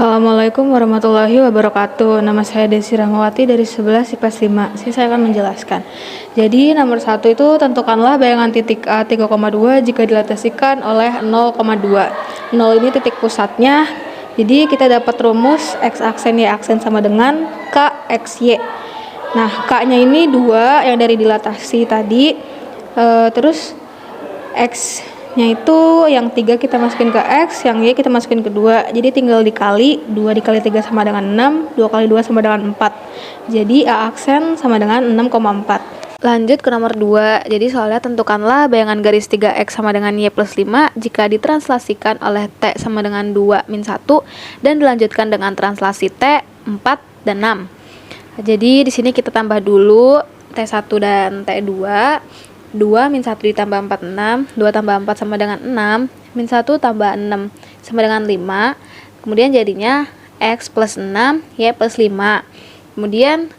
Assalamualaikum warahmatullahi wabarakatuh. Nama saya Desi Rahmawati dari 11 IPS 5. Sini saya akan menjelaskan. Jadi nomor 1 itu tentukanlah bayangan titik A 3,2 jika dilatasikan oleh 0,2. 0 ini titik pusatnya. Jadi kita dapat rumus X aksen Y aksen sama dengan K X Y. Nah, K-nya ini 2 yang dari dilatasi tadi. Terus X-nya itu yang 3 kita masukin ke X, yang Y kita masukin ke 2. Jadi tinggal dikali, 2 dikali 3 sama dengan 6, 2 kali 2 sama dengan 4. Jadi A aksen sama dengan 6,4. Lanjut ke nomor 2. Jadi soalnya tentukanlah bayangan garis 3X sama dengan Y plus 5 jika ditranslasikan oleh T sama dengan 2 min 1 dan dilanjutkan dengan translasi T, 4, dan 6. Jadi di sini kita tambah dulu T1 dan T2. 2 min 1 ditambah 4, 6. 2 tambah 4 sama dengan 6. Min 1 tambah 6 sama dengan 5. Kemudian jadinya X plus 6, Y plus 5. Kemudian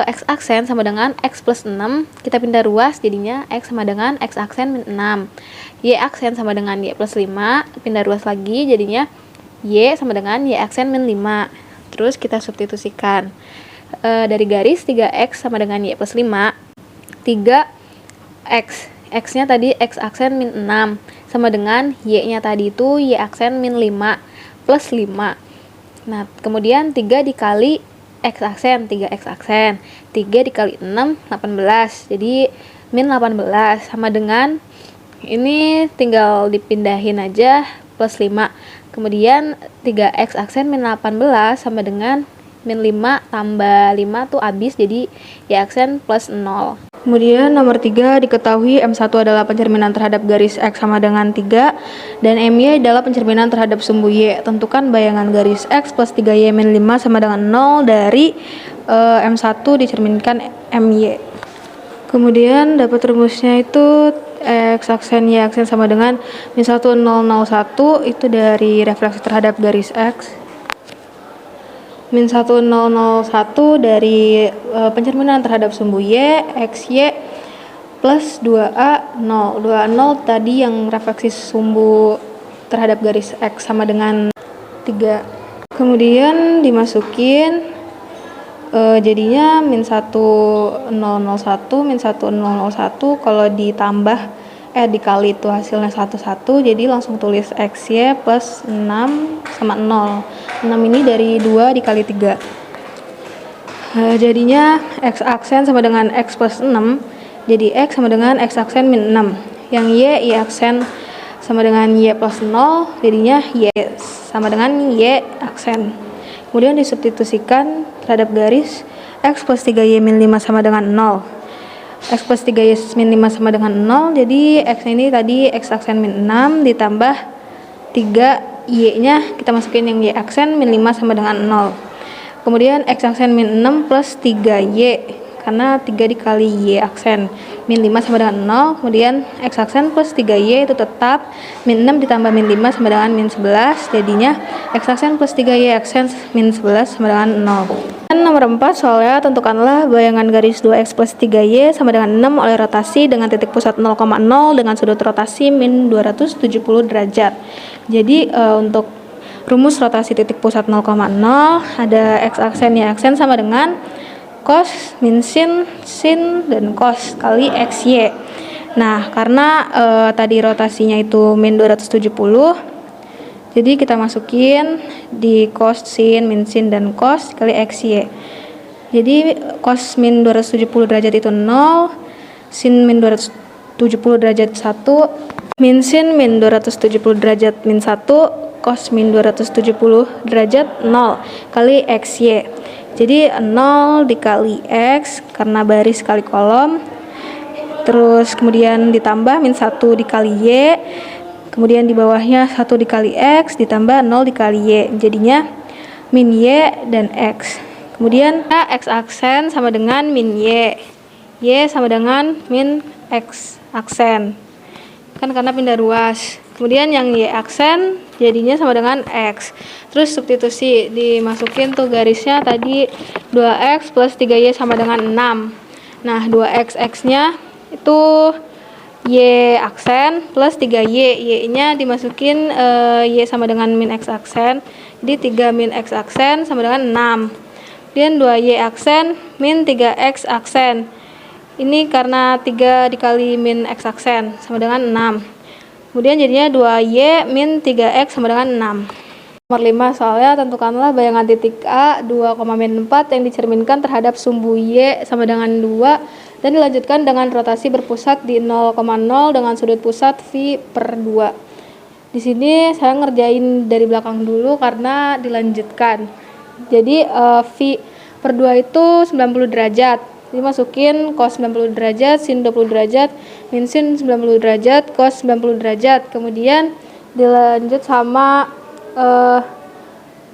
X aksen sama dengan X plus 6. Kita pindah ruas jadinya X sama dengan X aksen min 6. Y aksen sama dengan Y plus 5. Pindah ruas lagi jadinya Y sama dengan Y aksen min 5. Terus kita substitusikan. Dari garis 3X sama dengan Y plus 5. 3X, X-nya tadi X aksen min 6 sama dengan Y-nya tadi itu Y aksen min 5 plus 5. Nah, kemudian 3 dikali X aksen, 3X aksen. 3 dikali 6, 18. Jadi min 18 sama dengan ini tinggal dipindahin aja plus 5. Kemudian 3X aksen min 18 sama dengan min 5 tambah 5 tuh habis jadi Y aksen plus 0. Kemudian nomor 3 diketahui M1 adalah pencerminan terhadap garis X sama dengan 3 dan MY adalah pencerminan terhadap sumbu Y. Tentukan bayangan garis X plus 3Y min 5 sama dengan 0 dari M1 dicerminkan MY. Kemudian dapat rumusnya itu X aksen Y aksen sama dengan min 1, 0, 0, 1 itu dari refleksi terhadap garis X. Min 1, 0, 0, 1 dari pencerminan terhadap sumbu Y, X, Y plus 2A, 0. 2A, 0 tadi yang refleksi sumbu terhadap garis X sama dengan 3. Kemudian dimasukin jadinya min 1, 0, 0, 1, min 1, 0, 0, 1 kalau ditambah dikali itu hasilnya 1, 1 jadi langsung tulis XY plus 6 sama 0. 6 ini dari 2 dikali 3. Jadinya X aksen sama dengan X plus 6. Jadi X sama dengan X aksen min 6. Yang Y aksen sama dengan Y plus 0. Jadinya Y sama dengan Y aksen. Kemudian disubstitusikan terhadap garis X plus 3Y min 5 sama dengan 0. X plus 3Y min 5 sama dengan 0. Jadi X ini tadi X aksen min 6 ditambah 3 Y-nya kita masukin yang Y aksen min 5 sama dengan 0. Kemudian X aksen min 6 plus 3Y karena 3 dikali Y aksen min 5 sama dengan 0. Kemudian X aksen plus 3Y itu tetap min 6 ditambah min 5 sama dengan min 11. Jadinya X aksen plus 3Y aksen min 11 sama dengan 0. Dan nomor 4 soalnya tentukanlah bayangan garis 2X plus 3Y sama dengan 6 oleh rotasi dengan titik pusat 0,0 dengan sudut rotasi min 270 derajat. Jadi untuk rumus rotasi titik pusat 0,0 ada X aksen Y aksen sama dengan cos min sin, sin dan cos kali XY. Nah, karena tadi rotasinya itu min 270, jadi kita masukin di cos, sin, min, sin, dan cos kali XY. Jadi cos min 270 derajat itu 0, sin min 270 derajat 1, min sin min 270 derajat min 1, cos min 270 derajat 0 kali XY. Jadi 0 dikali X karena baris kali kolom. Terus kemudian ditambah min 1 dikali Y. Kemudian di bawahnya 1 dikali X ditambah 0 dikali Y. Jadinya min Y dan X. Kemudian X aksen sama dengan min Y. Y sama dengan min X aksen. Kan karena pindah ruas. Kemudian yang Y aksen jadinya sama dengan X. Terus substitusi dimasukin tuh garisnya tadi 2X plus 3Y sama dengan 6. Nah 2X X-nya itu Y aksen plus 3Y. Y-nya dimasukin Y sama dengan min X aksen. Jadi 3 min X aksen sama dengan 6. Kemudian 2Y aksen min 3X aksen. Ini karena 3 dikali min X aksen sama dengan 6. Kemudian jadinya 2Y min 3X sama dengan 6. Nomor 5 soalnya tentukanlah bayangan titik A 2, min 4 yang dicerminkan terhadap sumbu Y sama dengan 2 dan dilanjutkan dengan rotasi berpusat di 0,0 dengan sudut pusat V per 2. Di sini saya ngerjain dari belakang dulu karena dilanjutkan. Jadi V per 2 itu 90 derajat. Jadi masukin cos 90 derajat, sin 20 derajat, min sin 90 derajat, cos 90 derajat. Kemudian dilanjut sama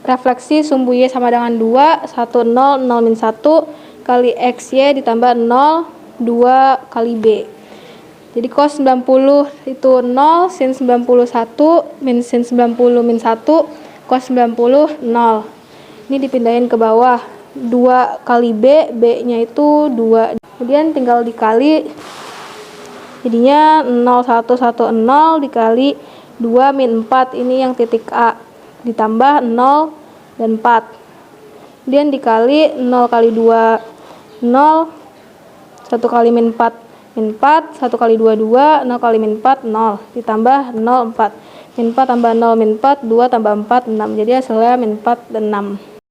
refleksi sumbu Y sama dengan 2, 1, 0, 0 min 1 kali XY ditambah 0, 2 kali B. Jadi cos 90 itu 0, sin 91, min sin 90 min 1, cos 90, 0. Ini dipindahin ke bawah. 2 kali B, B-nya itu 2. Kemudian tinggal dikali. Jadinya 0,110 dikali 2 min 4, ini yang titik A. Ditambah 0 dan 4. Kemudian dikali 0 kali 2, 0. 1 kali min 4, min 4. 1 kali 2, 2. 0 kali min 4, 0. Ditambah 0, 4. Min 4 tambah 0, min 4. 2 tambah 4, 6. Jadi hasilnya min 4 dan 6.